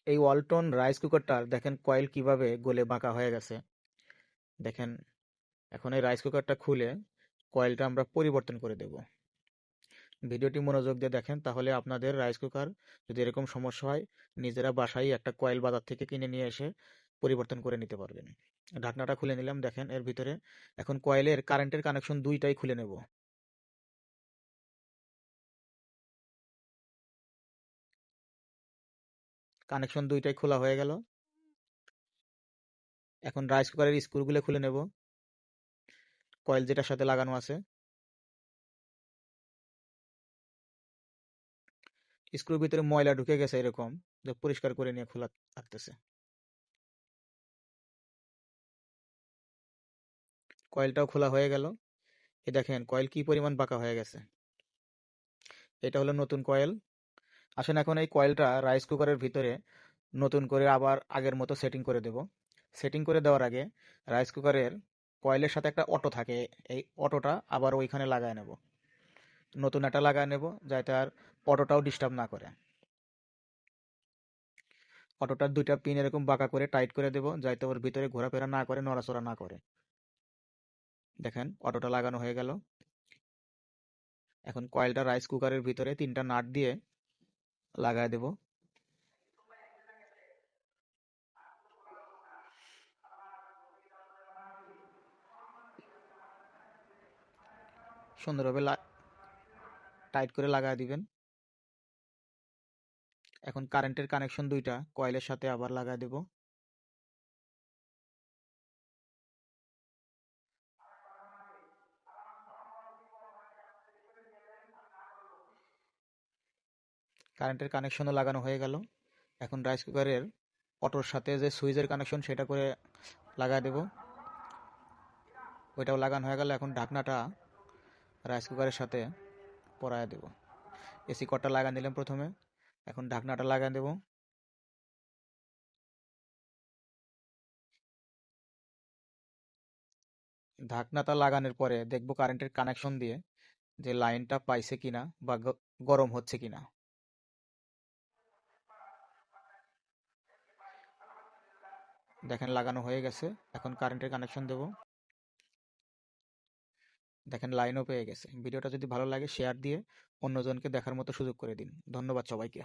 এই ওয়ালটন রাইস কুকারটার দেখেন কয়েল কিভাবে গলে বাঁকা হয়ে গেছে। দেখেন, এখন এই রাইস কুকারটা খুলে কয়েলটা আমরা পরিবর্তন করে দেব। ভিডিওটি মনোযোগ দিয়ে দেখেন, তাহলে আপনাদের রাইস কুকার যদি এরকম সমস্যা হয়, নিজেরা বাসায় একটা কয়েল বাজার থেকে কিনে নিয়ে এসে পরিবর্তন করে নিতে পারবেন। ঢাকনাটা খুলে নিলাম, দেখেন এর ভিতরে এখন কয়েলের কারেন্টের কানেকশন দুইটাই খুলে নেব। কানেকশন দুইটাই খোলা হয়ে গেল। এখন রাইস কুকারের স্ক্রুগুলো খুলে নেব, কয়েল যেটার সাথে লাগানো আছে। স্ক্রুর ভিতরে ময়লা ঢুকে গেছে এরকম, যে পরিষ্কার করে নিয়ে খোলা থাকতেছে। কয়েলটাও খোলা হয়ে গেল। এ দেখেন কয়েল কি পরিমাণ বাঁকা হয়ে গেছে। এটা হলো নতুন কয়েল। আসেন এখন এই কয়েলটা রাইস কুকারের ভিতরে নতুন করে আবার আগের মতো সেটিং করে দেব। সেটিং করে দেওয়ার আগে রাইস কুকারের কয়েলের সাথে একটা অটো থাকে, এই অটোটা আবার ওইখানে লাগায় নেব। নতুন একটা লাগায় নেব, যাতে আর অটোটাও ডিস্টার্ব না করে। অটোটার দুইটা পিন এরকম বাঁকা করে টাইট করে দেব, যাতে ওর ভিতরে ঘোরাফেরা না করে, নড়াচড়া না করে। দেখেন অটোটা লাগানো হয়ে গেল। এখন কয়েলটা রাইস কুকারের ভিতরে তিনটা নাট দিয়ে লাগায় দেব। সুন্দরভাবে টাইট করে লাগায় দিবেন। এখন কারেন্টের কানেকশন দুইটা কয়েলের সাথে আবার লাগায় দেব। কারেন্টের কানেকশনও লাগানো হয়ে গেল। এখন রাইস কুকারের অটোর সাথে যে সুইচের কানেকশন সেটা করে লাগায় দেব। ওইটাও লাগানো হয়ে গেল। এখন ঢাকনাটা রাইস কুকারের সাথে পরায় দেব। এসি কর্ডটা লাগা নিলাম প্রথমে, এখন ঢাকনাটা লাগায় দেব। ঢাকনাটা লাগানোর পরে দেখব কারেন্টের কানেকশন দিয়ে যে লাইনটা পাইছে কিনা বা গরম হচ্ছে কিনা। দেখেন লাগানো হয়ে গেছে। এখন কারেন্টের কানেকশন দেব। দেখেন লাইনও পেয়ে গেছে। ভিডিওটা যদি ভালো লাগে শেয়ার দিয়ে অন্যজনকে দেখার মতো সুযোগ করে দিন। ধন্যবাদ সবাইকে।